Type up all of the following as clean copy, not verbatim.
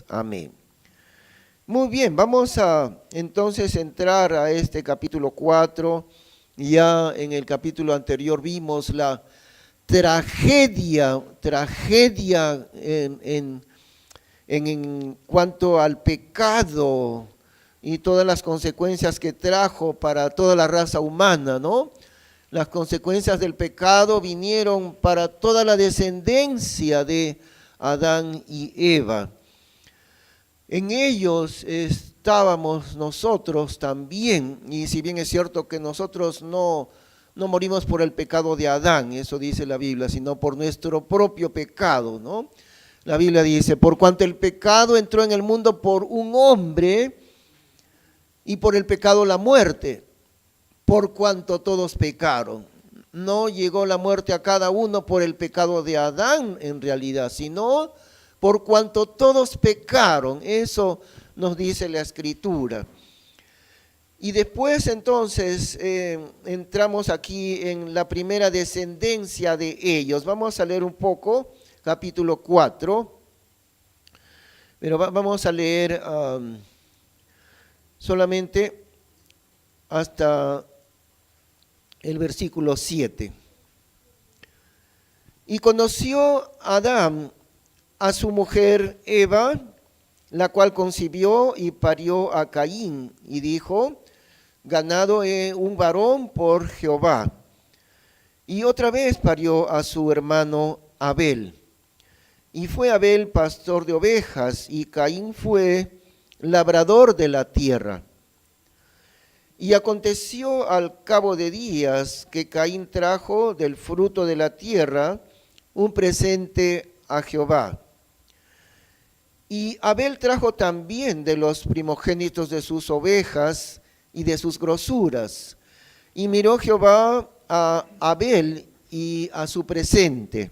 Amén. Muy bien, vamos a entonces entrar a este capítulo 4. Ya en el capítulo anterior vimos la tragedia en cuanto al pecado y todas las consecuencias que trajo para toda la raza humana, ¿no? Las consecuencias del pecado vinieron para toda la descendencia de Adán y Eva. En ellos estábamos nosotros también, y si bien es cierto que nosotros no morimos por el pecado de Adán, eso dice la Biblia, sino por nuestro propio pecado, ¿no? La Biblia dice, por cuanto el pecado entró en el mundo por un hombre, y por el pecado la muerte, por cuanto todos pecaron. No llegó la muerte a cada uno por el pecado de Adán en realidad, sino por cuanto todos pecaron. Eso nos dice la Escritura. Y después entonces entramos aquí en la primera descendencia de ellos. Vamos a leer un poco, capítulo 4, pero vamos a leer solamente hasta el versículo 7. Y conoció Adán a su mujer Eva, la cual concibió y parió a Caín, y dijo, ganado he un varón por Jehová. Y otra vez parió a su hermano Abel. Y fue Abel pastor de ovejas, y Caín fue labrador de la tierra. Y aconteció al cabo de días que Caín trajo del fruto de la tierra un presente a Jehová. Y Abel trajo también de los primogénitos de sus ovejas y de sus grosuras. Y miró Jehová a Abel y a su presente,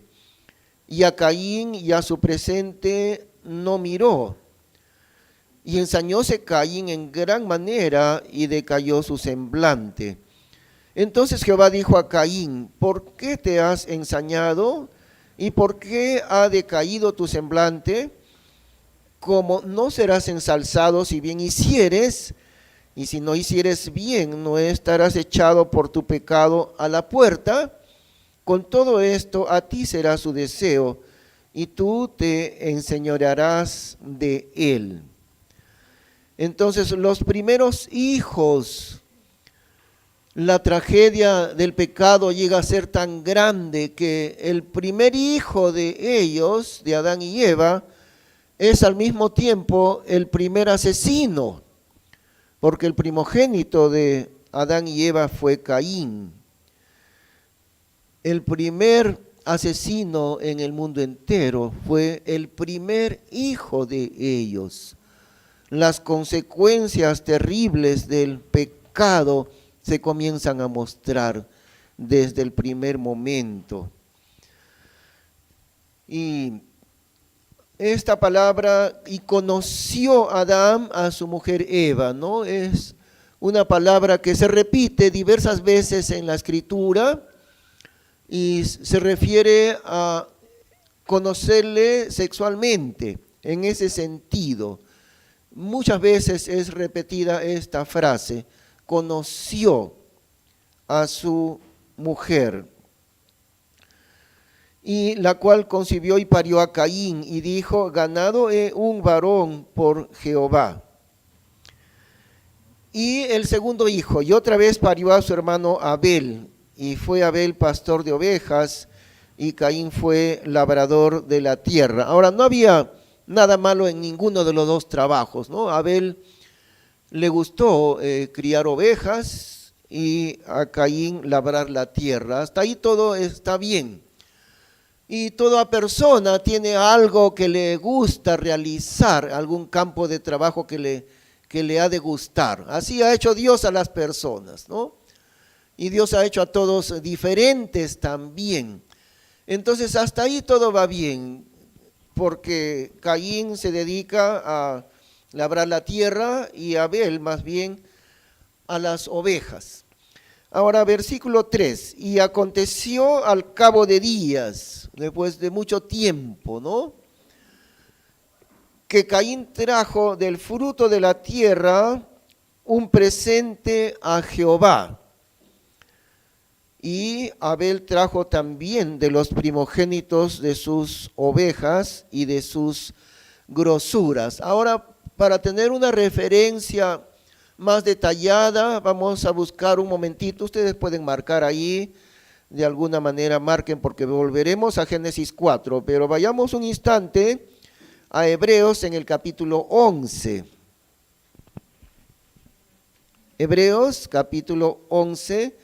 y a Caín y a su presente no miró. Y ensañóse Caín en gran manera y decayó su semblante. Entonces Jehová dijo a Caín, ¿por qué te has ensañado? ¿Y por qué ha decaído tu semblante? Como no serás ensalzado si bien hicieres, y si no hicieres bien, no estarás echado por tu pecado a la puerta. Con todo esto a ti será su deseo, y tú te enseñorearás de él. Entonces los primeros hijos, la tragedia del pecado llega a ser tan grande que el primer hijo de ellos, de Adán y Eva, es al mismo tiempo el primer asesino, porque el primogénito de Adán y Eva fue Caín. El primer asesino en el mundo entero fue el primer hijo de ellos. Las consecuencias terribles del pecado se comienzan a mostrar desde el primer momento. Y esta palabra, y conoció Adán a su mujer Eva, ¿no? Es una palabra que se repite diversas veces en la Escritura y se refiere a conocerle sexualmente, en ese sentido. Muchas veces es repetida esta frase, conoció a su mujer, y la cual concibió y parió a Caín, y dijo, ganado he un varón por Jehová. Y el segundo hijo, y otra vez parió a su hermano Abel, y fue Abel pastor de ovejas, y Caín fue labrador de la tierra. Ahora, no había nada malo en ninguno de los dos trabajos, ¿no? A Abel le gustó criar ovejas y a Caín labrar la tierra. Hasta ahí todo está bien. Y toda persona tiene algo que le gusta realizar, algún campo de trabajo que le ha de gustar. Así ha hecho Dios a las personas, ¿no? Y Dios ha hecho a todos diferentes también. Entonces hasta ahí todo va bien, porque Caín se dedica a labrar la tierra y Abel más bien a las ovejas. Ahora versículo 3, y aconteció al cabo de días, después de mucho tiempo, ¿no? que Caín trajo del fruto de la tierra un presente a Jehová. Y Abel trajo también de los primogénitos de sus ovejas y de sus grosuras. Ahora, para tener una referencia más detallada, vamos a buscar un momentito. Ustedes pueden marcar ahí, de alguna manera marquen, porque volveremos a Génesis 4, pero vayamos un instante a Hebreos en el capítulo 11. Hebreos capítulo 11,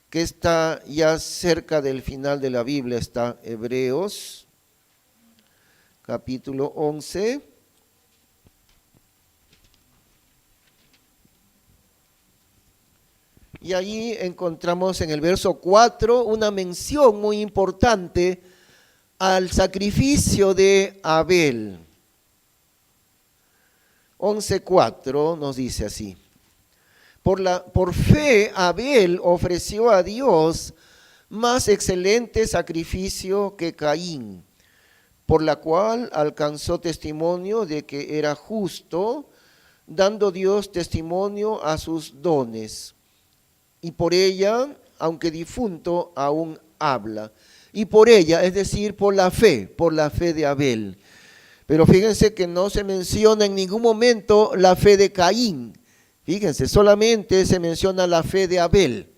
que está ya cerca del final de la Biblia, está Hebreos capítulo 11. Y allí encontramos en el verso 4 una mención muy importante al sacrificio de Abel. 11:4 nos dice así: Por fe Abel ofreció a Dios más excelente sacrificio que Caín, por la cual alcanzó testimonio de que era justo, dando Dios testimonio a sus dones. Y por ella, aunque difunto, aún habla. Y por ella, es decir, por la fe de Abel. Pero fíjense que no se menciona en ningún momento la fe de Caín. Fíjense, solamente se menciona la fe de Abel.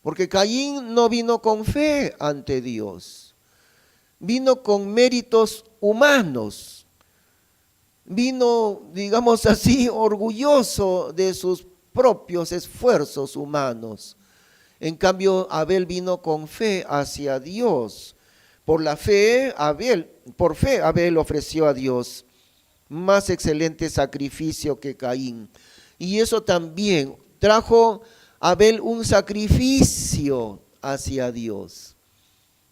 Porque Caín no vino con fe ante Dios. Vino con méritos humanos. Vino, digamos así, orgulloso de sus propios esfuerzos humanos. En cambio, Abel vino con fe hacia Dios. Por fe, Abel ofreció a Dios más excelente sacrificio que Caín. Y eso también trajo Abel un sacrificio hacia Dios.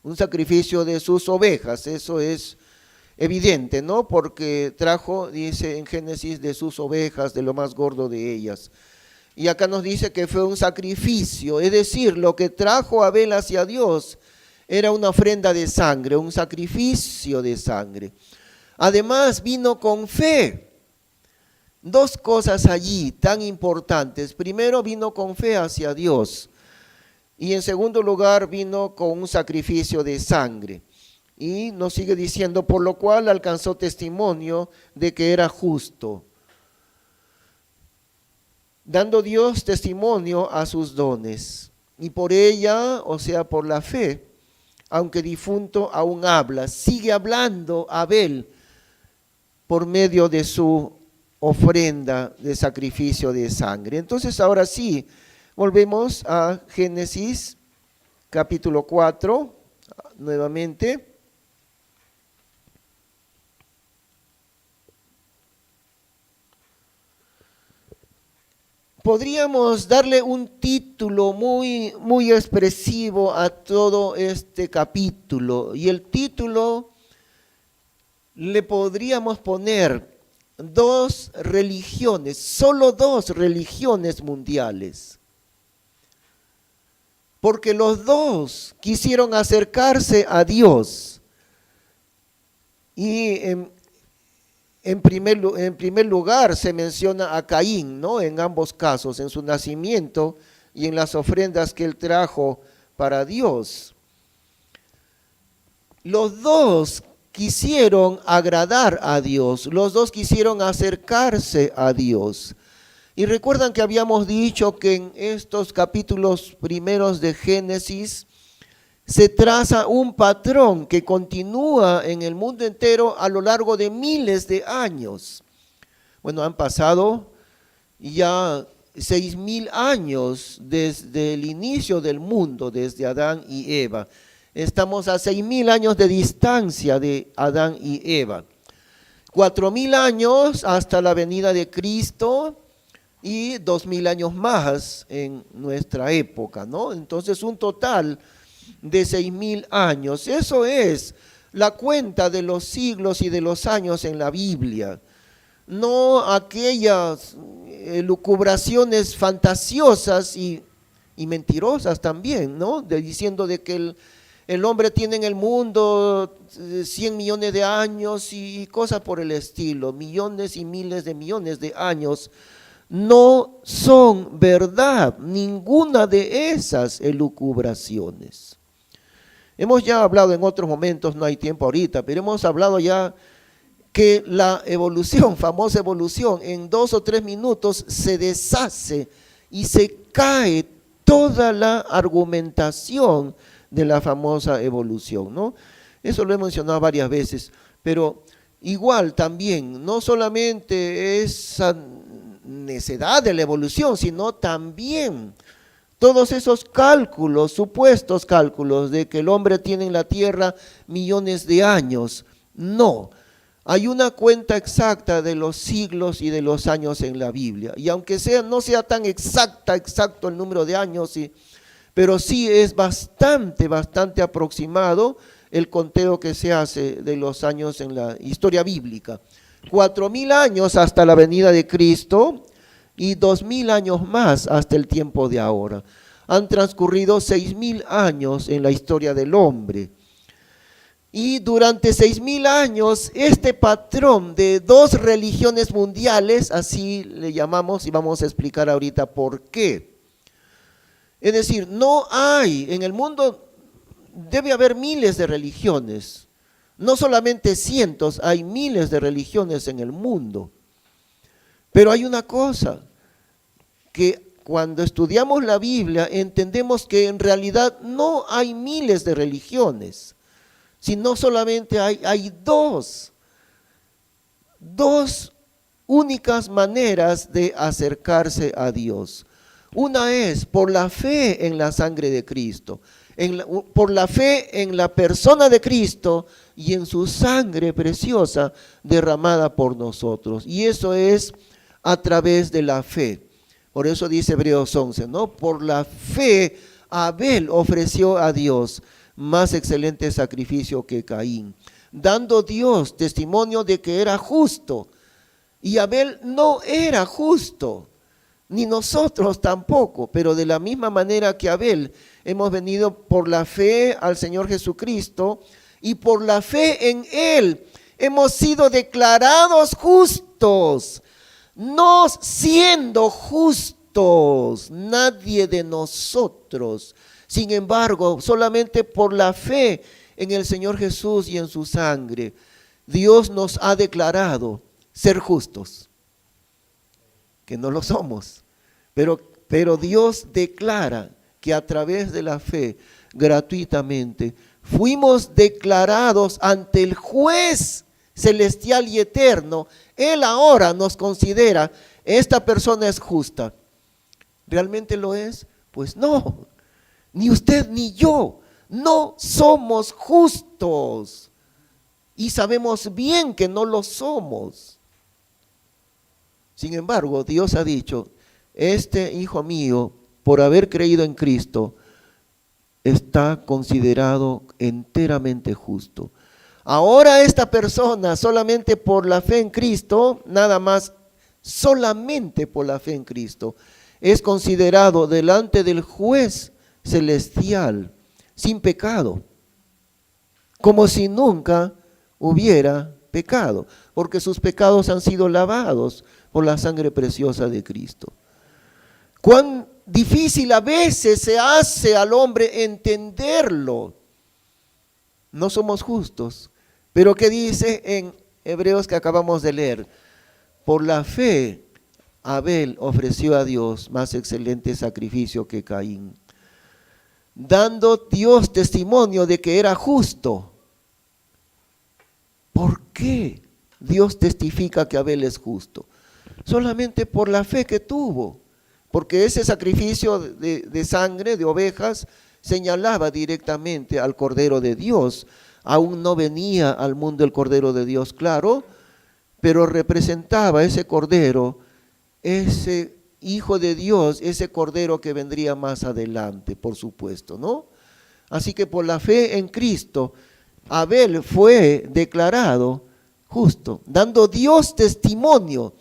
Un sacrificio de sus ovejas, eso es evidente, ¿no? Porque trajo, dice en Génesis, de sus ovejas, de lo más gordo de ellas. Y acá nos dice que fue un sacrificio, es decir, lo que trajo Abel hacia Dios era una ofrenda de sangre, un sacrificio de sangre. Además vino con fe. Dos cosas allí tan importantes. Primero, vino con fe hacia Dios. Y en segundo lugar, vino con un sacrificio de sangre. Y nos sigue diciendo, por lo cual alcanzó testimonio de que era justo, dando Dios testimonio a sus dones. Y por ella, o sea, por la fe, aunque difunto, aún habla. Sigue hablando Abel por medio de su ofrenda de sacrificio de sangre. Entonces, ahora sí, volvemos a Génesis capítulo 4, nuevamente. Podríamos darle un título muy, muy expresivo a todo este capítulo, y el título le podríamos poner dos religiones, solo dos religiones mundiales, porque los dos quisieron acercarse a Dios. Y en primer lugar se menciona a Caín, ¿no? En ambos casos, en su nacimiento y en las ofrendas que él trajo para Dios. Los dos quisieron agradar a Dios, los dos quisieron acercarse a Dios. Y recuerdan que habíamos dicho que en estos capítulos primeros de Génesis se traza un patrón que continúa en el mundo entero a lo largo de miles de años. Bueno, han pasado ya 6.000 años desde el inicio del mundo, desde Adán y Eva. Estamos a 6.000 años de distancia de Adán y Eva. 4.000 años hasta la venida de Cristo y 2.000 años más en nuestra época, ¿no? Entonces, un total de 6.000 años. Eso es la cuenta de los siglos y de los años en la Biblia. No aquellas lucubraciones fantasiosas y mentirosas también, ¿no? Diciendo de que el hombre tiene en el mundo 100 millones de años y cosas por el estilo, millones y miles de millones de años, no son verdad ninguna de esas elucubraciones. Hemos ya hablado en otros momentos, no hay tiempo ahorita, pero hemos hablado ya que la evolución, famosa evolución, en 2 o 3 minutos se deshace y se cae toda la argumentación de la famosa evolución, ¿no? Eso lo he mencionado varias veces, pero igual también, no solamente esa necedad de la evolución, sino también todos esos cálculos, supuestos cálculos de que el hombre tiene en la tierra millones de años. No, hay una cuenta exacta de los siglos y de los años en la Biblia. Y aunque no sea tan exacto el número de años, pero sí es bastante aproximado el conteo que se hace de los años en la historia bíblica. 4.000 años hasta la venida de Cristo y 2.000 años más hasta el tiempo de ahora. Han transcurrido 6.000 años en la historia del hombre. Y durante 6.000 años, este patrón de 2 religiones mundiales, así le llamamos y vamos a explicar ahorita por qué. Es decir, no hay, en el mundo debe haber miles de religiones, no solamente cientos, hay miles de religiones en el mundo. Pero hay una cosa, que cuando estudiamos la Biblia entendemos que en realidad no hay miles de religiones, sino solamente hay dos únicas maneras de acercarse a Dios. Una es por la fe en la sangre de Cristo, por la fe en la persona de Cristo y en su sangre preciosa derramada por nosotros. Y eso es a través de la fe. Por eso dice Hebreos 11, ¿no? Por la fe Abel ofreció a Dios más excelente sacrificio que Caín, dando Dios testimonio de que era justo. Y Abel no era justo, ni nosotros tampoco, pero de la misma manera que Abel, hemos venido por la fe al Señor Jesucristo y por la fe en Él hemos sido declarados justos, no siendo justos nadie de nosotros. Sin embargo, solamente por la fe en el Señor Jesús y en su sangre, Dios nos ha declarado ser justos, que no lo somos, pero Dios declara que a través de la fe, gratuitamente, fuimos declarados ante el juez celestial y eterno. Él ahora nos considera, esta persona es justa. ¿Realmente lo es? Pues no, ni usted ni yo, no somos justos. Y sabemos bien que no lo somos. Sin embargo, Dios ha dicho, este hijo mío, por haber creído en Cristo, está considerado enteramente justo. Ahora esta persona, solamente por la fe en Cristo, nada más, solamente por la fe en Cristo, es considerado delante del juez celestial, sin pecado, como si nunca hubiera pecado, porque sus pecados han sido lavados por la sangre preciosa de Cristo. Cuán difícil a veces se hace al hombre entenderlo. No somos justos, pero ¿qué dice en Hebreos que acabamos de leer? Por la fe, Abel ofreció a Dios más excelente sacrificio que Caín, dando Dios testimonio de que era justo. ¿Por qué Dios testifica que Abel es justo? Solamente por la fe que tuvo, porque ese sacrificio de sangre, de ovejas, señalaba directamente al Cordero de Dios. Aún no venía al mundo el Cordero de Dios, claro, pero representaba ese Cordero, ese Hijo de Dios, ese Cordero que vendría más adelante, por supuesto, ¿no? Así que por la fe en Cristo, Abel fue declarado justo, dando Dios testimonio.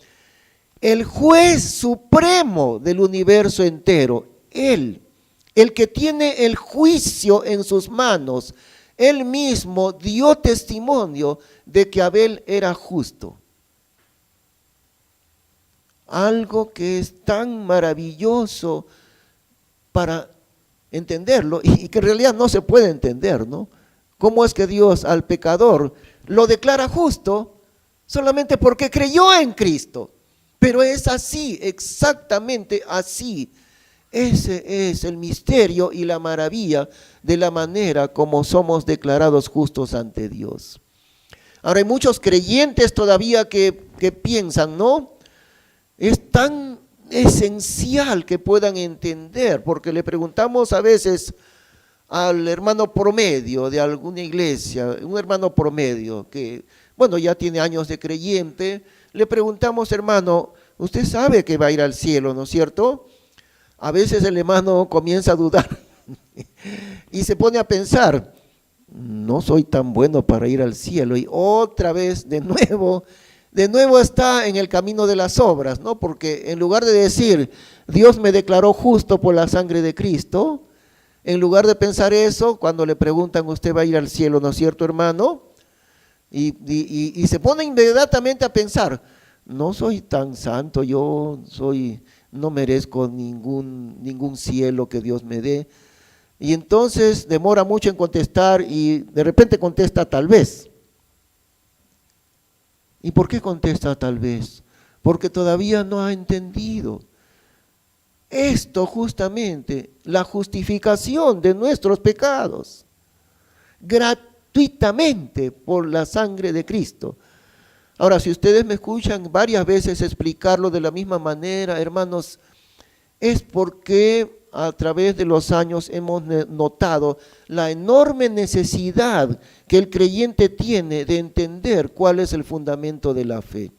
El juez supremo del universo entero, Él el que tiene el juicio en sus manos, él mismo dio testimonio de que Abel era justo. Algo que es tan maravilloso para entenderlo y que en realidad no se puede entender, ¿no? ¿Cómo es que Dios al pecador lo declara justo solamente porque creyó en Cristo? Pero es así, exactamente así. Ese es el misterio y la maravilla de la manera como somos declarados justos ante Dios. Ahora hay muchos creyentes todavía que piensan, ¿no? Es tan esencial que puedan entender, porque le preguntamos a veces al hermano promedio de alguna iglesia, un hermano promedio que, bueno, ya tiene años de creyente, le preguntamos, hermano, usted sabe que va a ir al cielo, ¿no es cierto? A veces el hermano comienza a dudar y se pone a pensar, no soy tan bueno para ir al cielo, y otra vez de nuevo está en el camino de las obras, ¿no? Porque en lugar de decir, Dios me declaró justo por la sangre de Cristo, en lugar de pensar eso, cuando le preguntan, usted va a ir al cielo, ¿no es cierto, hermano? Y se pone inmediatamente a pensar, no soy tan santo, no merezco ningún cielo que Dios me dé. Y entonces demora mucho en contestar y de repente contesta tal vez. ¿Y por qué contesta tal vez? Porque todavía no ha entendido esto justamente, la justificación de nuestros pecados, gratuitamente por la sangre de Cristo. Ahora, si ustedes me escuchan varias veces explicarlo de la misma manera, hermanos, es porque a través de los años hemos notado la enorme necesidad que el creyente tiene de entender cuál es el fundamento de la fe.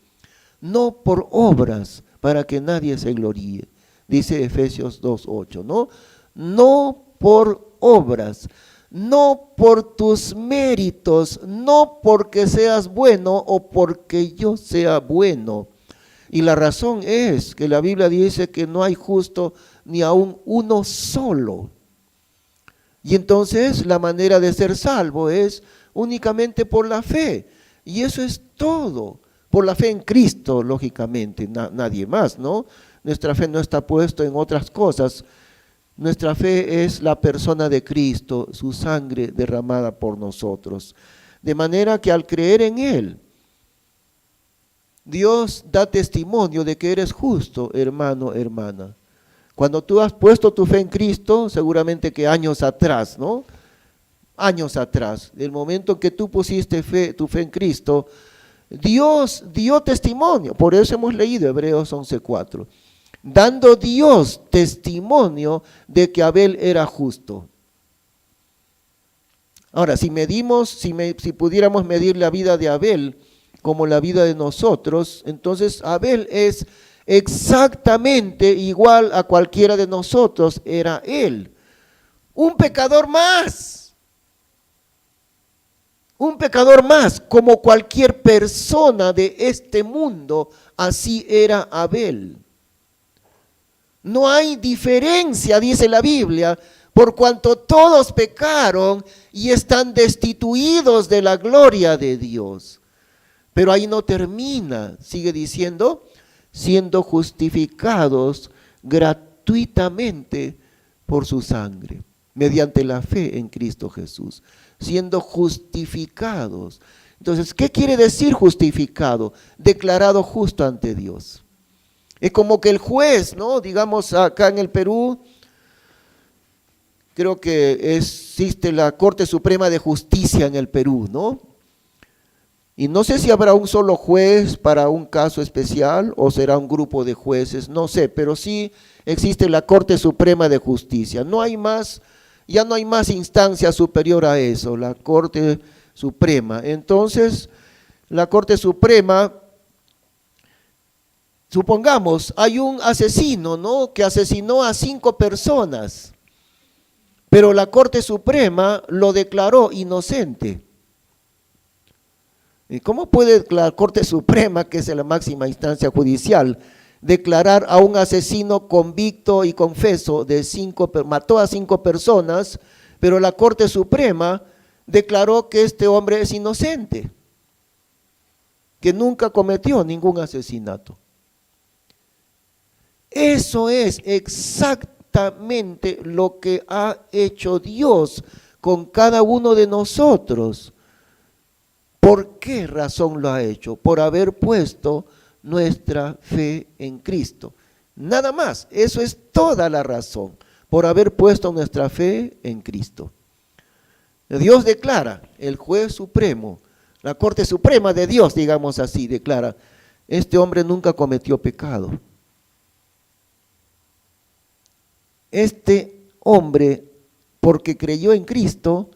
No por obras para que nadie se gloríe, dice Efesios 2:8, ¿no? No por obras, no por tus méritos, no porque seas bueno o porque yo sea bueno. Y la razón es que la Biblia dice que no hay justo ni aún uno solo. Y entonces la manera de ser salvo es únicamente por la fe. Y eso es todo. Por la fe en Cristo, lógicamente, nadie más, ¿no? Nuestra fe no está puesta en otras cosas. Nuestra fe es la persona de Cristo, su sangre derramada por nosotros. De manera que al creer en Él, Dios da testimonio de que eres justo, hermano, hermana. Cuando tú has puesto tu fe en Cristo, seguramente que años atrás, ¿no? Años atrás, del momento que tú pusiste tu fe en Cristo, Dios dio testimonio. Por eso hemos leído Hebreos 11:4. Dando Dios testimonio de que Abel era justo. Ahora, si pudiéramos medir la vida de Abel como la vida de nosotros, entonces Abel es exactamente igual a cualquiera de nosotros, era él. Un pecador más, como cualquier persona de este mundo, así era Abel. No hay diferencia, dice la Biblia, por cuanto todos pecaron y están destituidos de la gloria de Dios. Pero ahí no termina, sigue diciendo, siendo justificados gratuitamente por su sangre, mediante la fe en Cristo Jesús, siendo justificados. Entonces, ¿qué quiere decir justificado? Declarado justo ante Dios. Es como que el juez, ¿no? Digamos acá en el Perú, creo que existe la Corte Suprema de Justicia en el Perú, ¿no? Y no sé si habrá un solo juez para un caso especial o será un grupo de jueces, no sé, pero sí existe la Corte Suprema de Justicia. Ya no hay más instancia superior a eso, la Corte Suprema. Entonces, la Corte Suprema, supongamos, hay un asesino, ¿no?, que asesinó a 5 personas, pero la Corte Suprema lo declaró inocente. ¿Y cómo puede la Corte Suprema, que es la máxima instancia judicial, declarar a un asesino convicto y confeso mató a 5 personas, pero la Corte Suprema declaró que este hombre es inocente, que nunca cometió ningún asesinato. Eso es exactamente lo que ha hecho Dios con cada uno de nosotros. ¿Por qué razón lo ha hecho? Por haber puesto nuestra fe en Cristo. Nada más, eso es toda la razón, por haber puesto nuestra fe en Cristo. Dios declara, el juez supremo, la Corte Suprema de Dios, digamos así, declara, este hombre nunca cometió pecado. Este hombre, porque creyó en Cristo,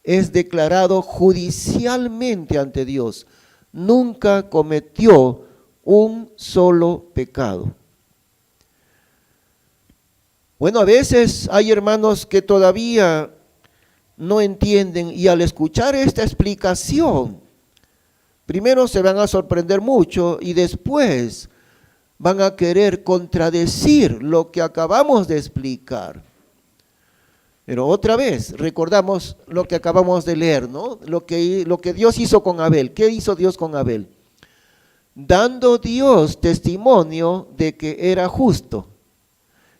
es declarado judicialmente ante Dios. Nunca cometió un solo pecado. Bueno, a veces hay hermanos que todavía no entienden y al escuchar esta explicación, primero se van a sorprender mucho y después van a querer contradecir lo que acabamos de explicar. Pero otra vez, recordamos lo que acabamos de leer, ¿no? Lo que Dios hizo con Abel. ¿Qué hizo Dios con Abel? Dando Dios testimonio de que era justo.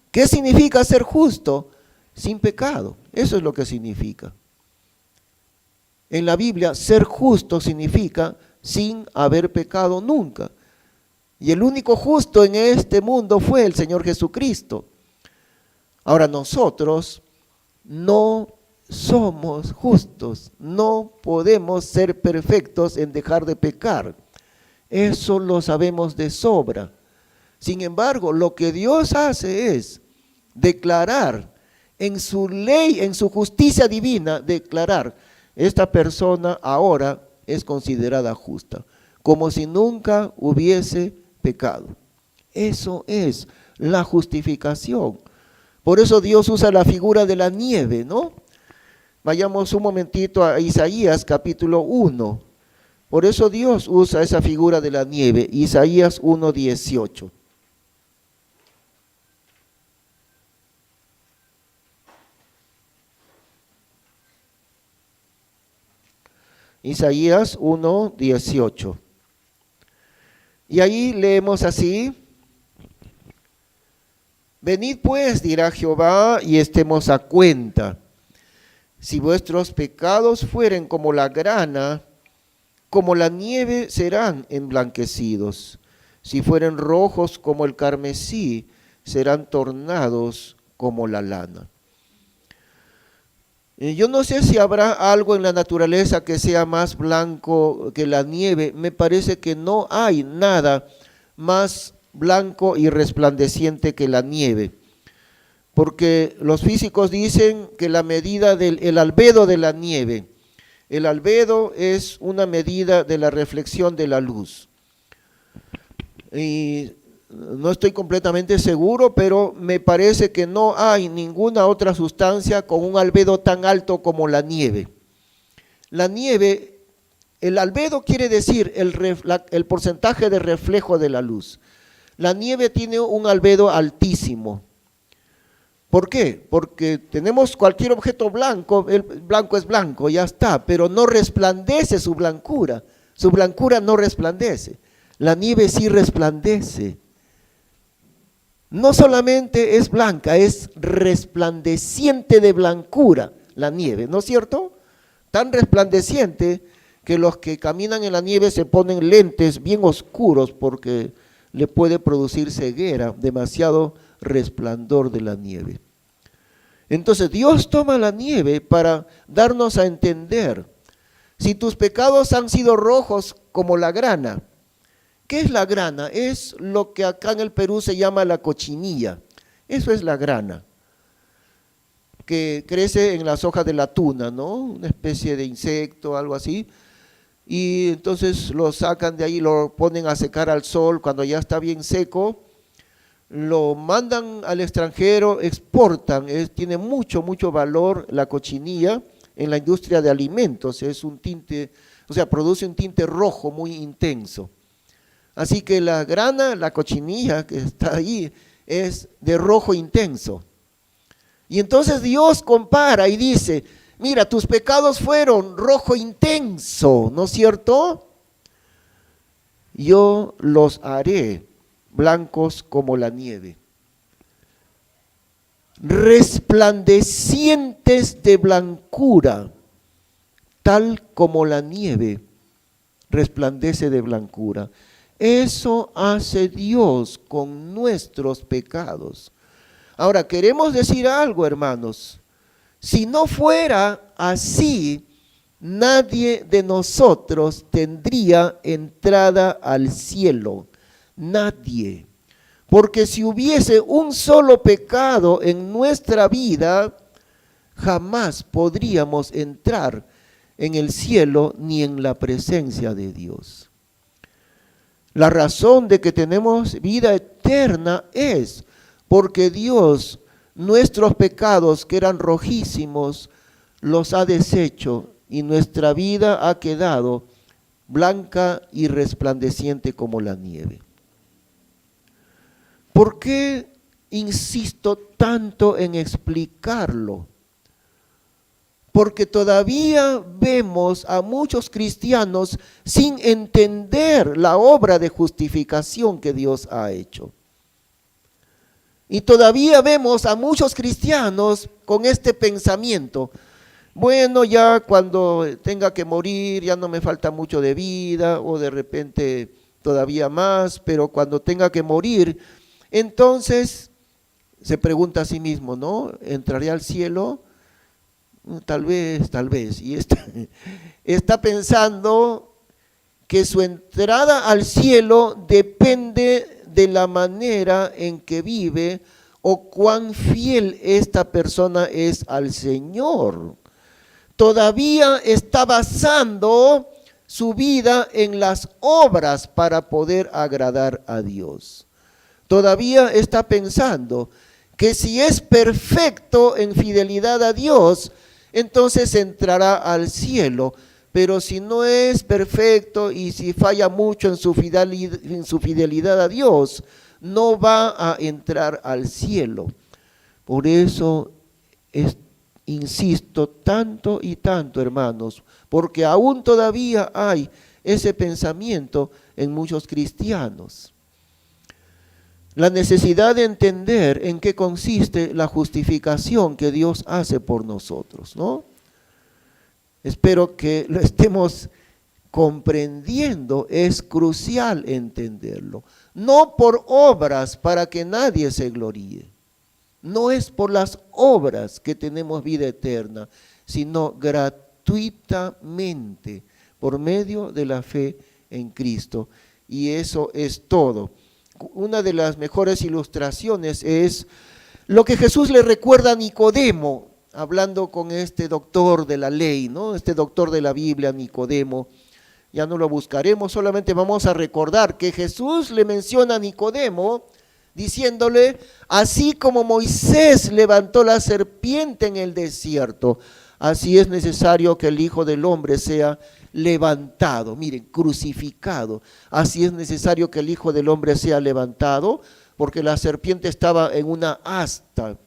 ¿Qué significa ser justo? Sin pecado. Eso es lo que significa. En la Biblia, ser justo significa sin haber pecado nunca. Y el único justo en este mundo fue el Señor Jesucristo. Ahora nosotros no somos justos, no podemos ser perfectos en dejar de pecar. Eso lo sabemos de sobra. Sin embargo, lo que Dios hace es declarar en su ley, en su justicia divina, declarar, esta persona ahora es considerada justa, como si nunca hubiese pecado. Eso es la justificación. Por eso Dios usa la figura de la nieve, ¿no? Vayamos un momentito a Isaías capítulo 1. Por eso Dios usa esa figura de la nieve, Isaías 1:18. Isaías 1:18. Y ahí leemos así: venid pues, dirá Jehová, y estemos a cuenta. Si vuestros pecados fueren como la grana, como la nieve serán emblanquecidos. Si fueren rojos como el carmesí, serán tornados como la lana. Yo no sé si habrá algo en la naturaleza que sea más blanco que la nieve. Me parece que no hay nada más blanco y resplandeciente que la nieve, porque los físicos dicen que la medida del albedo de la nieve, el albedo es una medida de la reflexión de la luz, y no estoy completamente seguro, pero me parece que no hay ninguna otra sustancia con un albedo tan alto como la nieve. La nieve, el albedo quiere decir el porcentaje de reflejo de la luz. La nieve tiene un albedo altísimo. ¿Por qué? Porque tenemos cualquier objeto blanco, el blanco es blanco, ya está, pero no resplandece su blancura no resplandece. La nieve sí resplandece. No solamente es blanca, es resplandeciente de blancura la nieve, ¿no es cierto? Tan resplandeciente que los que caminan en la nieve se ponen lentes bien oscuros porque le puede producir ceguera, demasiado resplandor de la nieve. Entonces Dios toma la nieve para darnos a entender, si tus pecados han sido rojos como la grana. ¿Qué es la grana? Es lo que acá en el Perú se llama la cochinilla. Eso es la grana, que crece en las hojas de la tuna, ¿no? Una especie de insecto, algo así. Y entonces lo sacan de ahí, lo ponen a secar al sol. Cuando ya está bien seco, lo mandan al extranjero, exportan. Tiene mucho valor la cochinilla en la industria de alimentos. Es un tinte, o sea, produce un tinte rojo muy intenso. Así que la grana, la cochinilla que está ahí, es de rojo intenso. Y entonces Dios compara y dice, mira, tus pecados fueron rojo intenso, ¿no es cierto? Yo los haré blancos como la nieve, resplandecientes de blancura, tal como la nieve resplandece de blancura. Eso hace Dios con nuestros pecados. Ahora, queremos decir algo, hermanos. Si no fuera así, nadie de nosotros tendría entrada al cielo. Nadie. Porque si hubiese un solo pecado en nuestra vida, jamás podríamos entrar en el cielo ni en la presencia de Dios. La razón de que tenemos vida eterna es porque Dios, nuestros pecados que eran rojísimos, los ha deshecho y nuestra vida ha quedado blanca y resplandeciente como la nieve. ¿Por qué insisto tanto en explicarlo? Porque todavía vemos a muchos cristianos sin entender la obra de justificación que Dios ha hecho. Y todavía vemos a muchos cristianos con este pensamiento: bueno, ya cuando tenga que morir ya no me falta mucho de vida, o de repente todavía más, pero cuando tenga que morir, entonces se pregunta a sí mismo, ¿no? ¿Entraré al cielo? Tal vez. Y está pensando que su entrada al cielo depende de la manera en que vive o cuán fiel esta persona es al Señor. Todavía está basando su vida en las obras para poder agradar a Dios. Todavía está pensando que si es perfecto en fidelidad a Dios, entonces entrará al cielo. Pero si no es perfecto y si falla mucho en su fidelidad a Dios, no va a entrar al cielo. Por eso insisto tanto y tanto, hermanos, porque aún todavía hay ese pensamiento en muchos cristianos. La necesidad de entender en qué consiste la justificación que Dios hace por nosotros, ¿no? Espero que lo estemos comprendiendo, es crucial entenderlo. No por obras para que nadie se gloríe. No es por las obras que tenemos vida eterna, sino gratuitamente por medio de la fe en Cristo. Y eso es todo. Una de las mejores ilustraciones es lo que Jesús le recuerda a Nicodemo, hablando con este doctor de la ley, ¿no? Este doctor de la Biblia, Nicodemo. Ya no lo buscaremos, solamente vamos a recordar que Jesús le menciona a Nicodemo diciéndole: así como Moisés levantó la serpiente en el desierto, así es necesario que el Hijo del Hombre sea levantado, miren, crucificado. Así es necesario que el Hijo del Hombre sea levantado, porque la serpiente estaba en una asta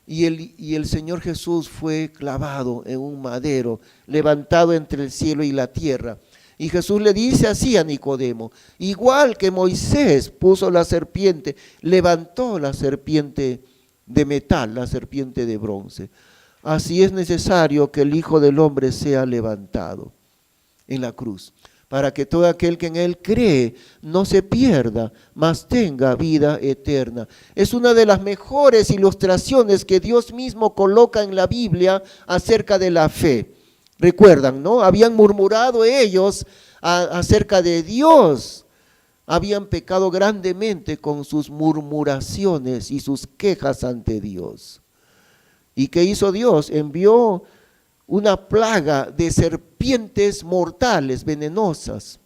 y el Señor Jesús fue clavado en un madero, levantado entre el cielo y la tierra. Y Jesús le dice así a Nicodemo: igual que Moisés puso la serpiente, levantó la serpiente de metal, la serpiente de bronce, así es necesario que el Hijo del Hombre sea levantado en la cruz, para que todo aquel que en Él cree no se pierda, mas tenga vida eterna. Es una de las mejores ilustraciones que Dios mismo coloca en la Biblia acerca de la fe. Recuerdan, ¿no? Habían murmurado ellos acerca de Dios, habían pecado grandemente con sus murmuraciones y sus quejas ante Dios. ¿Y qué hizo Dios? Envió una plaga de serpientes mortales, venenosas.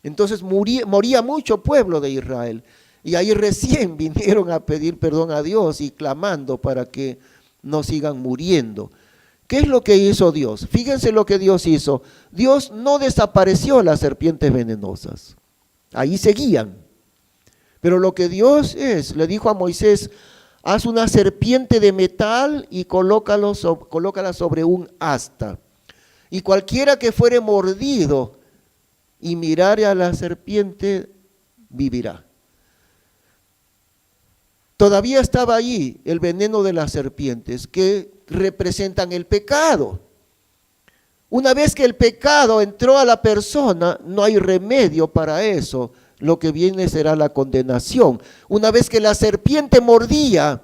Entonces moría mucho pueblo de Israel. Y ahí recién vinieron a pedir perdón a Dios y clamando para que no sigan muriendo. ¿Qué es lo que hizo Dios? Fíjense lo que Dios hizo. Dios no desapareció las serpientes venenosas. ahí seguían. Pero lo que Dios le dijo a Moisés, haz una serpiente de metal y colócala sobre un asta. Y cualquiera que fuere mordido y mirare a la serpiente, vivirá. Todavía estaba allí el veneno de las serpientes que representan el pecado. Una vez que el pecado entró a la persona, no hay remedio para eso. Lo que viene será la condenación. Una vez que la serpiente mordía,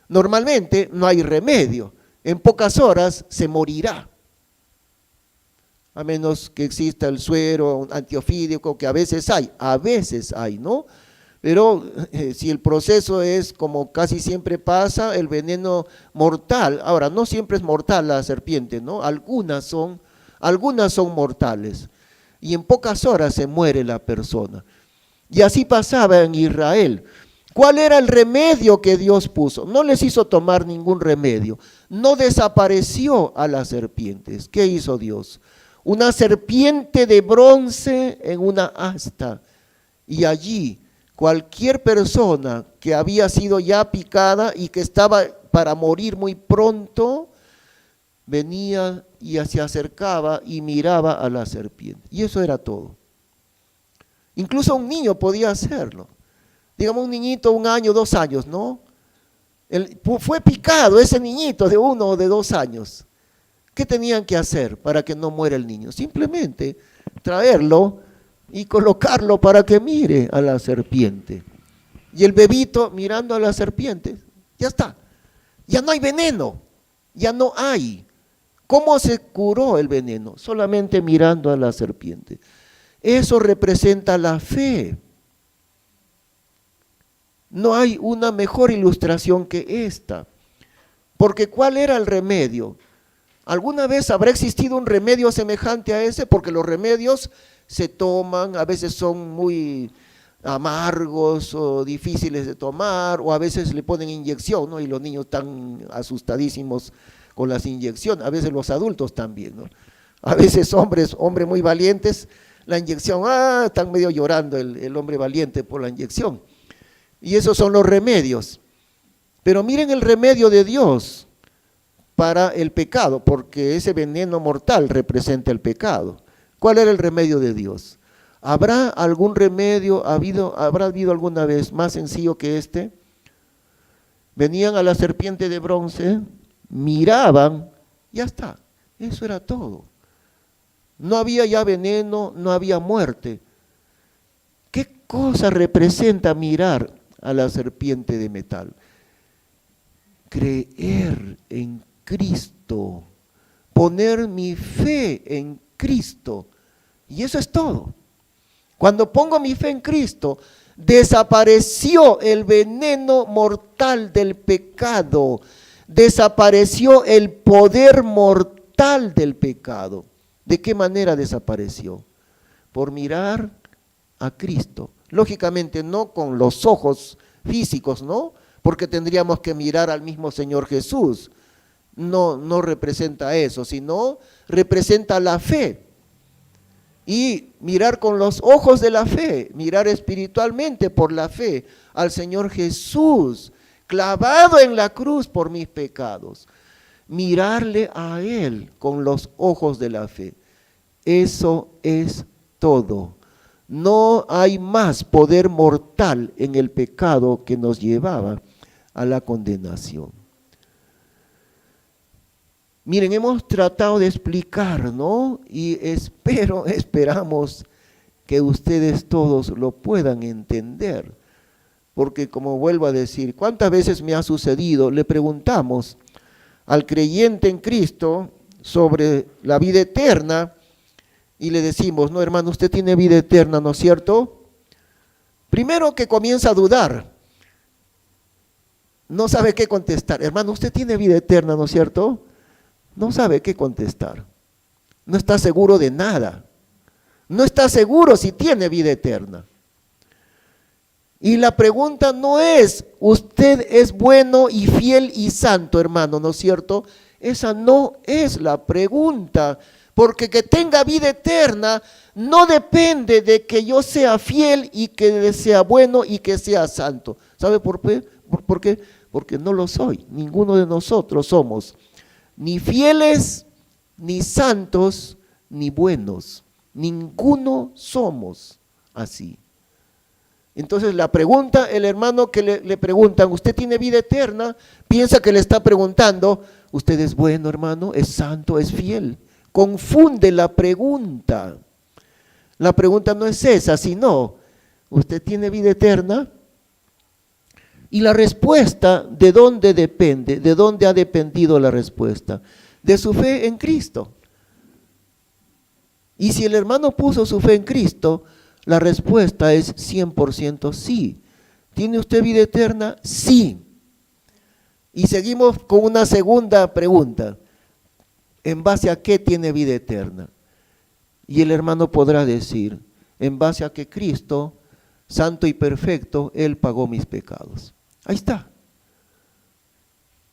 normalmente no hay remedio. En pocas horas se morirá. A menos que exista el suero antiofídico, que a veces hay, ¿no? Pero si el proceso es como casi siempre pasa, el veneno mortal, ahora no siempre es mortal la serpiente, ¿no? Algunas son mortales y en pocas horas se muere la persona. Y así pasaba en Israel. ¿Cuál era el remedio que Dios puso? No les hizo tomar ningún remedio, no desapareció a las serpientes. ¿Qué hizo Dios? Una serpiente de bronce en una asta, y allí cualquier persona que había sido ya picada y que estaba para morir muy pronto, venía y se acercaba y miraba a la serpiente. Y eso era todo. Incluso un niño podía hacerlo. Digamos un niñito, 1 año, 2 años, ¿no? Fue picado ese niñito de 1 o de 2 años. ¿Qué tenían que hacer para que no muera el niño? Simplemente traerlo y colocarlo para que mire a la serpiente. Y el bebito mirando a la serpiente, ya está. Ya no hay veneno, ya no hay. ¿Cómo se curó el veneno? Solamente mirando a la serpiente. Eso representa la fe. No hay una mejor ilustración que esta. Porque ¿cuál era el remedio? ¿Alguna vez habrá existido un remedio semejante a ese? Porque los remedios se toman, a veces son muy amargos o difíciles de tomar, o a veces le ponen inyección, ¿no? Y los niños están asustadísimos con las inyecciones, a veces los adultos también, ¿no? A veces hombres muy valientes, la inyección, están medio llorando el hombre valiente por la inyección. Y esos son los remedios. Pero miren el remedio de Dios para el pecado, porque ese veneno mortal representa el pecado. ¿Cuál era el remedio de Dios? ¿Habrá algún remedio, habrá habido alguna vez más sencillo que este? Venían a la serpiente de bronce, miraban, ya está, eso era todo. No había ya veneno, no había muerte. ¿Qué cosa representa mirar a la serpiente de metal? Creer en Cristo, poner mi fe en Cristo, y eso es todo. Cuando pongo mi fe en Cristo, desapareció el veneno mortal del pecado, desapareció el poder mortal del pecado. ¿De qué manera desapareció? Por mirar a Cristo. Lógicamente no con los ojos físicos, ¿no? Porque tendríamos que mirar al mismo Señor Jesús. No representa eso, sino representa la fe. Y mirar con los ojos de la fe, mirar espiritualmente por la fe al Señor Jesús, clavado en la cruz por mis pecados. Mirarle a Él con los ojos de la fe. Eso es todo. No hay más poder mortal en el pecado que nos llevaba a la condenación. Miren, hemos tratado de explicar, ¿no? Y esperamos que ustedes todos lo puedan entender. Porque como vuelvo a decir, ¿cuántas veces me ha sucedido? Le preguntamos al creyente en Cristo sobre la vida eterna y le decimos, no hermano, usted tiene vida eterna, ¿no es cierto? Primero que comienza a dudar, no sabe qué contestar. Hermano, usted tiene vida eterna, ¿no es cierto? No sabe qué contestar, no está seguro de nada, no está seguro si tiene vida eterna. Y la pregunta no es, usted es bueno y fiel y santo, hermano, ¿no es cierto? Esa no es la pregunta, porque que tenga vida eterna no depende de que yo sea fiel y que sea bueno y que sea santo. ¿Sabe por qué? ¿Por qué? Porque no lo soy. Ninguno de nosotros somos ni fieles, ni santos, ni buenos. Ninguno somos así. Entonces la pregunta, el hermano que le preguntan, ¿usted tiene vida eterna? Piensa que le está preguntando, ¿usted es bueno, hermano? ¿Es santo? ¿Es fiel? Confunde la pregunta. La pregunta no es esa, sino, ¿usted tiene vida eterna? Y la respuesta, ¿de dónde depende? ¿De dónde ha dependido la respuesta? De su fe en Cristo. Y si el hermano puso su fe en Cristo, la respuesta es 100% sí. ¿Tiene usted vida eterna? Sí. Y seguimos con una segunda pregunta. ¿En base a qué tiene vida eterna? Y el hermano podrá decir, en base a que Cristo, santo y perfecto, Él pagó mis pecados. Ahí está.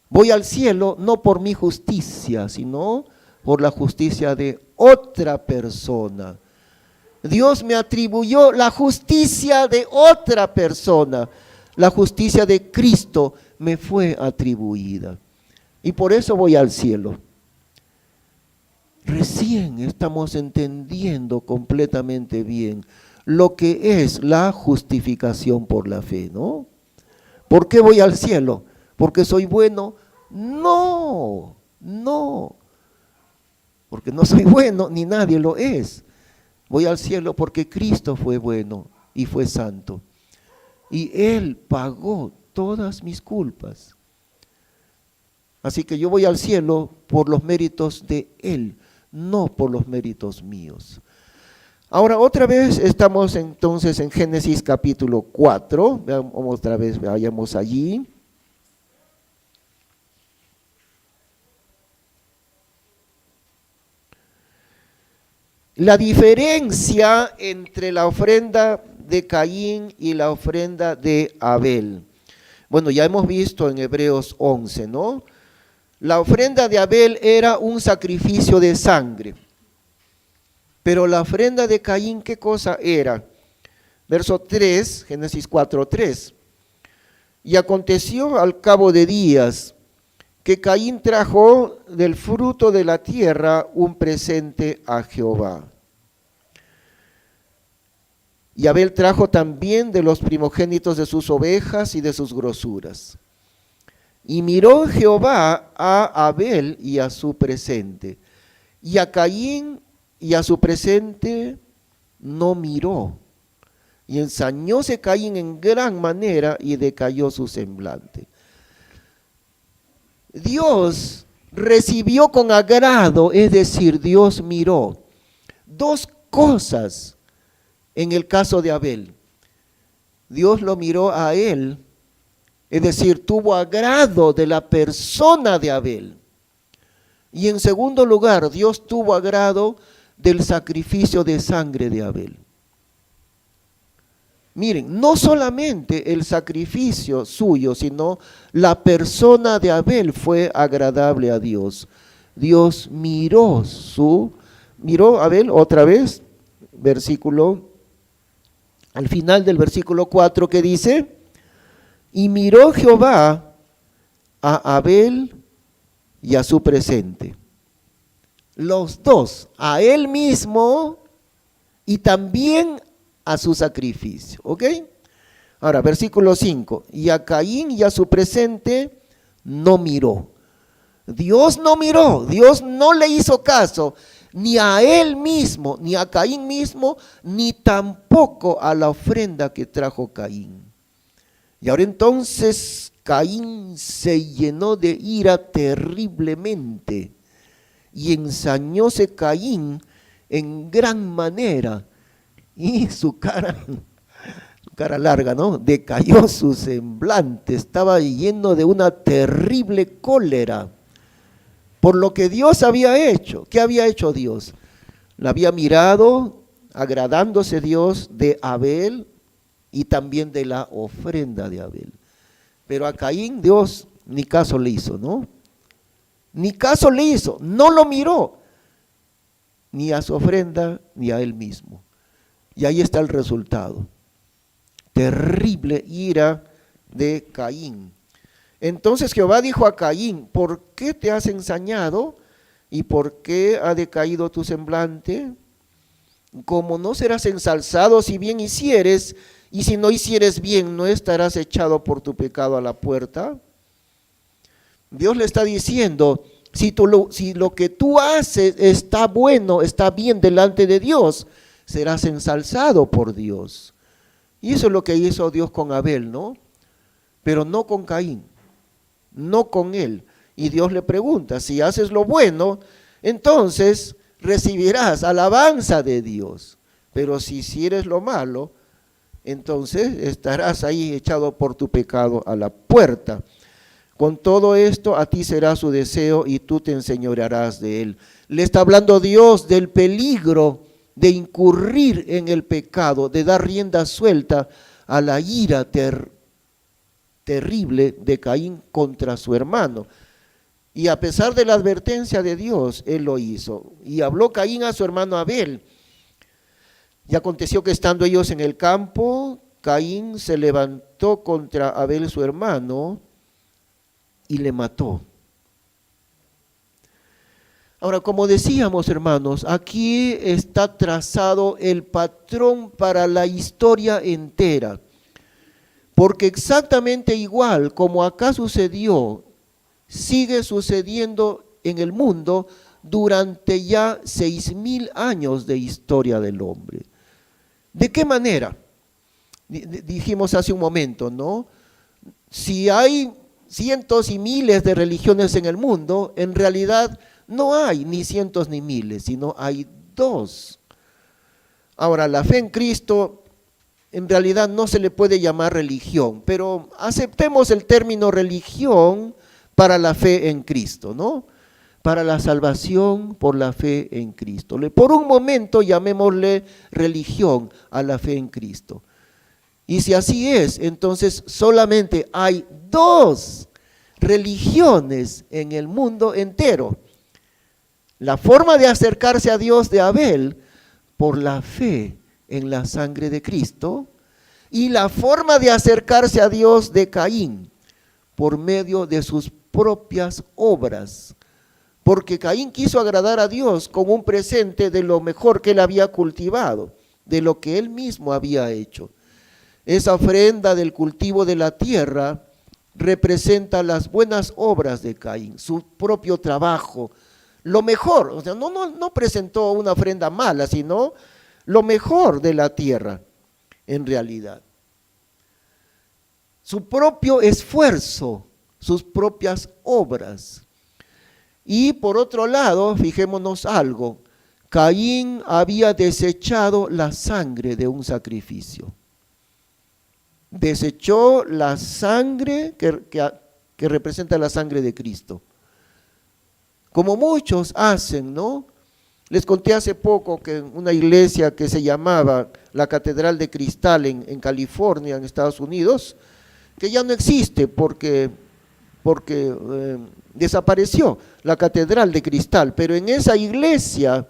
Voy al cielo no por mi justicia, sino por la justicia de otra persona. Dios me atribuyó la justicia de otra persona. La justicia de Cristo me fue atribuida. Y por eso voy al cielo. Recién estamos entendiendo completamente bien lo que es la justificación por la fe, ¿no? ¿Por qué voy al cielo? ¿Porque soy bueno? No, no. Porque no soy bueno, ni nadie lo es. Voy al cielo porque Cristo fue bueno y fue santo. Y Él pagó todas mis culpas. Así que yo voy al cielo por los méritos de Él, no por los méritos míos. Ahora otra vez estamos entonces en Génesis capítulo 4. Veamos otra vez, vayamos allí. La diferencia entre la ofrenda de Caín y la ofrenda de Abel. Bueno, ya hemos visto en Hebreos 11, ¿no? La ofrenda de Abel era un sacrificio de sangre. Pero la ofrenda de Caín, ¿qué cosa era? Verso 3, Génesis 4:3. Y aconteció al cabo de días que Caín trajo del fruto de la tierra un presente a Jehová. Y Abel trajo también de los primogénitos de sus ovejas y de sus grosuras. Y miró Jehová a Abel y a su presente, y a Caín y a su presente no miró. Y ensañóse Caín en gran manera y decayó su semblante. Dios recibió con agrado, es decir, Dios miró dos cosas en el caso de Abel. Dios lo miró a él, es decir, tuvo agrado de la persona de Abel. Y en segundo lugar, Dios tuvo agrado del sacrificio de sangre de Abel. Miren, no solamente el sacrificio suyo, sino la persona de Abel fue agradable a Dios. Dios miró a Abel otra vez, al final del versículo 4 que dice, y miró Jehová a Abel y a su presente. Los dos, a él mismo y también a su sacrificio, ¿ok? Ahora, versículo 5, y a Caín y a su presente no miró. Dios no miró, Dios no le hizo caso, ni a él mismo, ni a Caín mismo, ni tampoco a la ofrenda que trajo Caín. Y ahora entonces Caín se llenó de ira terriblemente, y ensañóse Caín en gran manera, y su cara larga, ¿no? Decayó su semblante, estaba lleno de una terrible cólera por lo que Dios había hecho. ¿Qué había hecho Dios? La había mirado, agradándose Dios de Abel y también de la ofrenda de Abel. Pero a Caín Dios ni caso le hizo, ¿no? Ni caso le hizo, no lo miró. ni a su ofrenda, ni a él mismo. Y ahí está el resultado. Terrible ira de Caín. Entonces Jehová dijo a Caín: ¿por qué te has ensañado? ¿Y por qué ha decaído tu semblante? Como no serás ensalzado si bien hicieres, y si no hicieres bien, ¿no estarás echado por tu pecado a la puerta? Dios le está diciendo, si lo que tú haces está bueno, está bien delante de Dios, serás ensalzado por Dios. Y eso es lo que hizo Dios con Abel, ¿no? Pero no con Caín, no con él. Y Dios le pregunta, si haces lo bueno, entonces recibirás alabanza de Dios. Pero si hicieres lo malo, entonces estarás ahí echado por tu pecado a la puerta. Con todo esto a ti será su deseo y tú te enseñorearás de él. Le está hablando Dios del peligro de incurrir en el pecado, de dar rienda suelta a la ira terrible de Caín contra su hermano. Y a pesar de la advertencia de Dios, él lo hizo. Y habló Caín a su hermano Abel. Y aconteció que estando ellos en el campo, Caín se levantó contra Abel su hermano y le mató. Ahora, como decíamos, hermanos, aquí está trazado el patrón para la historia entera. Porque exactamente igual como acá sucedió, sigue sucediendo en el mundo durante ya 6,000 años de historia del hombre. ¿De qué manera? Dijimos hace un momento, ¿no? Si hay cientos y miles de religiones en el mundo, en realidad no hay ni cientos ni miles, sino hay dos. Ahora, la fe en Cristo en realidad no se le puede llamar religión, pero aceptemos el término religión para la fe en Cristo, ¿no? Para la salvación por la fe en Cristo. Por un momento llamémosle religión a la fe en Cristo. Y si así es, entonces solamente hay dos religiones en el mundo entero. La forma de acercarse a Dios de Abel por la fe en la sangre de Cristo y la forma de acercarse a Dios de Caín por medio de sus propias obras. Porque Caín quiso agradar a Dios con un presente de lo mejor que él había cultivado, de lo que él mismo había hecho. Esa ofrenda del cultivo de la tierra representa las buenas obras de Caín, su propio trabajo, lo mejor. O sea, no presentó una ofrenda mala, sino lo mejor de la tierra, en realidad. Su propio esfuerzo, sus propias obras. Y por otro lado, fijémonos algo, Caín había desechado la sangre de un sacrificio. Desechó la sangre que representa la sangre de Cristo. Como muchos hacen, ¿no? Les conté hace poco que en una iglesia que se llamaba la Catedral de Cristal en California, en Estados Unidos, que ya no existe porque desapareció la Catedral de Cristal, pero en esa iglesia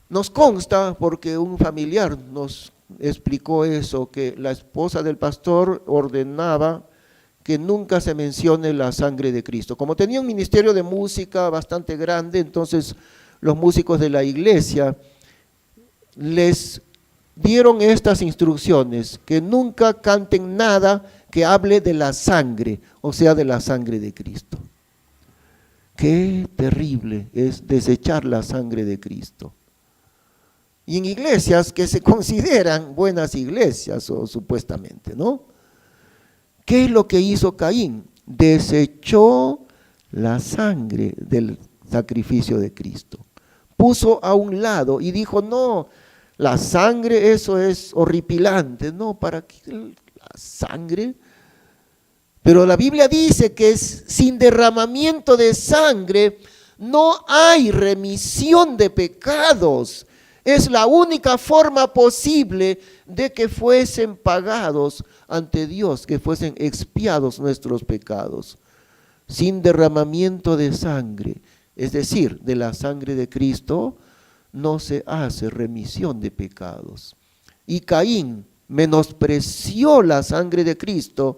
nos consta, porque un familiar nos explicó eso, que la esposa del pastor ordenaba que nunca se mencione la sangre de Cristo. Como tenía un ministerio de música bastante grande, entonces los músicos de la iglesia les dieron estas instrucciones, que nunca canten nada que hable de la sangre, o sea, de la sangre de Cristo. Qué terrible es desechar la sangre de Cristo. Y en iglesias que se consideran buenas iglesias, o supuestamente, ¿no? ¿Qué es lo que hizo Caín? Desechó la sangre del sacrificio de Cristo. Puso a un lado y dijo, no, la sangre, eso es horripilante. No, ¿para qué la sangre? Pero la Biblia dice que sin derramamiento de sangre no hay remisión de pecados. Es la única forma posible de que fuesen pagados ante Dios, que fuesen expiados nuestros pecados. Sin derramamiento de sangre es decir, de la sangre de Cristo, no se hace remisión de pecados. Y Caín menospreció la sangre de Cristo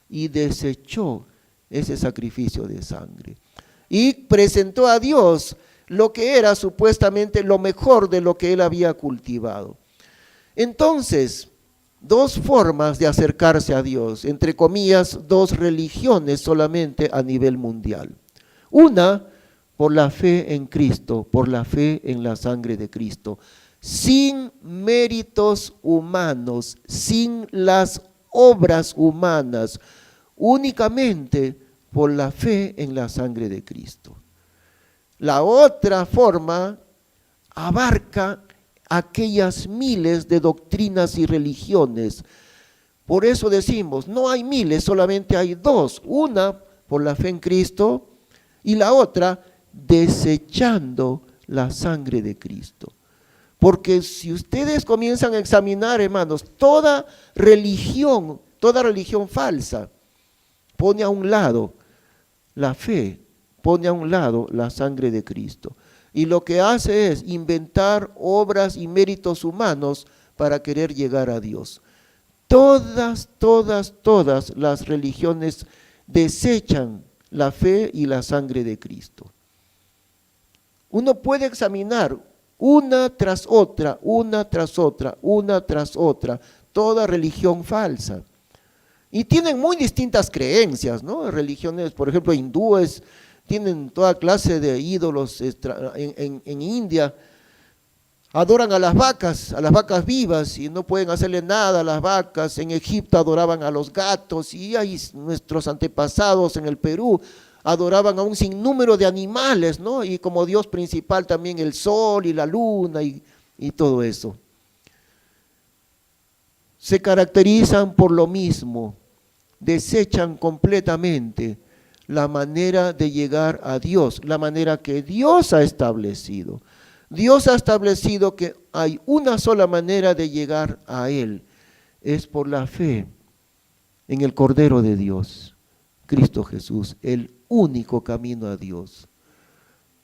y desechó ese sacrificio de sangre. Y presentó a Dios lo que era supuestamente lo mejor de lo que él había cultivado. Entonces, dos formas de acercarse a Dios, entre comillas, dos religiones solamente a nivel mundial. Una, por la fe en Cristo, por la fe en la sangre de Cristo, sin méritos humanos, sin las obras humanas, únicamente por la fe en la sangre de Cristo. La otra forma abarca aquellas miles de doctrinas y religiones. Por eso decimos, no hay miles, solamente hay dos. Una por la fe en Cristo y la otra desechando la sangre de Cristo. Porque si ustedes comienzan a examinar, hermanos, toda religión falsa pone a un lado la fe, pone a un lado la sangre de Cristo. Y lo que hace es inventar obras y méritos humanos para querer llegar a Dios. Todas las religiones desechan la fe y la sangre de Cristo. Uno puede examinar una tras otra, toda religión falsa. Y tienen muy distintas creencias, ¿no? Religiones, por ejemplo, hindúes, tienen toda clase de ídolos en India. Adoran a las vacas vivas y no pueden hacerle nada a las vacas. En Egipto adoraban a los gatos y ahí nuestros antepasados en el Perú adoraban a un sinnúmero de animales, ¿no? Y como Dios principal también el sol y la luna y todo eso. Se caracterizan por lo mismo, desechan completamente la manera de llegar a Dios, la manera que Dios ha establecido. Dios ha establecido que hay una sola manera de llegar a Él, es por la fe en el Cordero de Dios, Cristo Jesús, el único camino a Dios.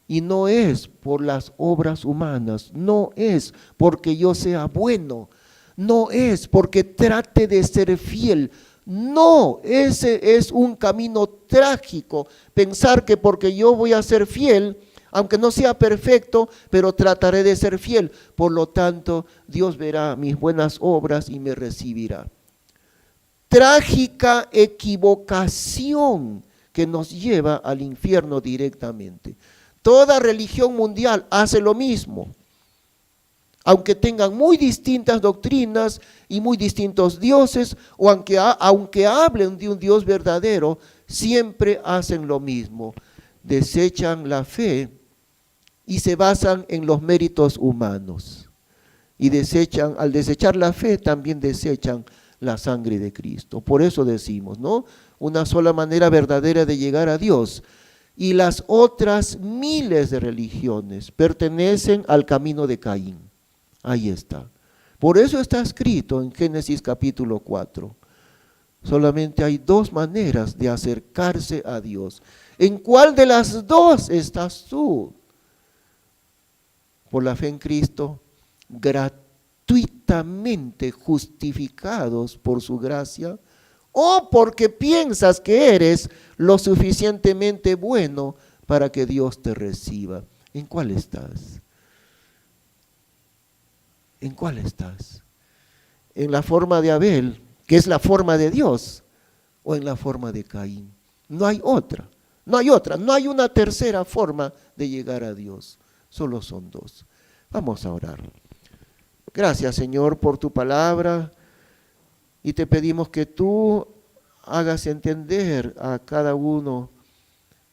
Y no es por las obras humanas, no es porque yo sea bueno, no es porque trate de ser fiel. No, ese es un camino trágico, pensar que porque yo voy a ser fiel, aunque no sea perfecto, pero trataré de ser fiel. Por lo tanto, Dios verá mis buenas obras y me recibirá. Trágica equivocación que nos lleva al infierno directamente. Toda religión mundial hace lo mismo. Aunque tengan muy distintas doctrinas y muy distintos dioses, o aunque hablen de un Dios verdadero, siempre hacen lo mismo. Desechan la fe y se basan en los méritos humanos. Y al desechar la fe, también desechan la sangre de Cristo. Por eso decimos, ¿no? Una sola manera verdadera de llegar a Dios. Y las otras miles de religiones pertenecen al camino de Caín. Ahí está. Por eso está escrito en Génesis capítulo 4. Solamente hay dos maneras de acercarse a Dios. ¿En cuál de las dos estás tú? Por la fe en Cristo, gratuitamente justificados por su gracia, o porque piensas que eres lo suficientemente bueno para que Dios te reciba. ¿En cuál estás? ¿En cuál estás? ¿En la forma de Abel, que es la forma de Dios, o en la forma de Caín? No hay otra, no hay una tercera forma de llegar a Dios, solo son dos. Vamos a orar. Gracias, Señor, por tu palabra, y te pedimos que tú hagas entender a cada uno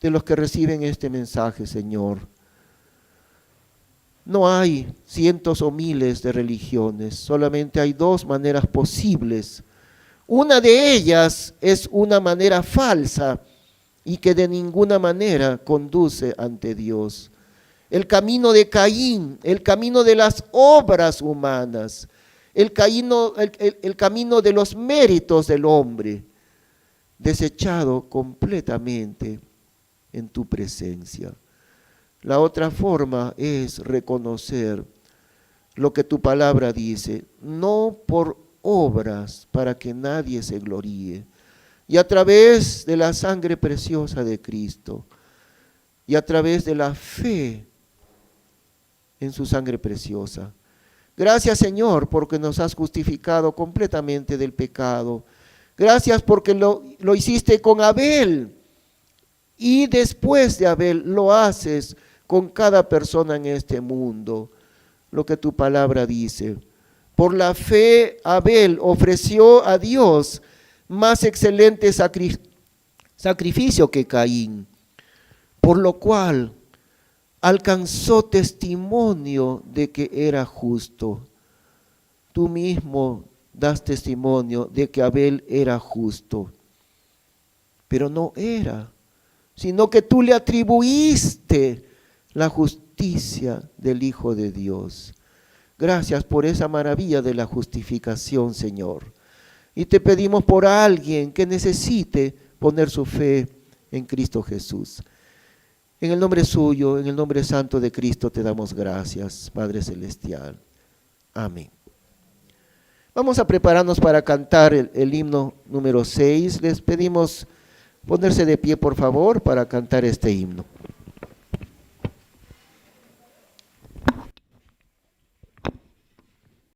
de los que reciben este mensaje, Señor. No hay cientos o miles de religiones, solamente hay dos maneras posibles. Una de ellas es una manera falsa y que de ninguna manera conduce ante Dios. El camino de Caín, el camino de las obras humanas, el camino de los méritos del hombre, desechado completamente en tu presencia. La otra forma es reconocer lo que tu palabra dice, no por obras para que nadie se gloríe. Y a través de la sangre preciosa de Cristo y a través de la fe en su sangre preciosa. Gracias, Señor, porque nos has justificado completamente del pecado. Gracias porque lo hiciste con Abel y después de Abel lo haces con cada persona en este mundo. Lo que tu palabra dice. Por la fe Abel ofreció a Dios más excelente sacrificio que Caín, por lo cual alcanzó testimonio de que era justo. Tú mismo das testimonio de que Abel era justo, pero no era, sino que tú le atribuiste la justicia del Hijo de Dios. Gracias por esa maravilla de la justificación, Señor. Y te pedimos por alguien que necesite poner su fe en Cristo Jesús. En el nombre suyo, en el nombre santo de Cristo te damos gracias, Padre Celestial. Amén. Vamos a prepararnos para cantar el himno número 6. Les pedimos ponerse de pie, por favor, para cantar este himno.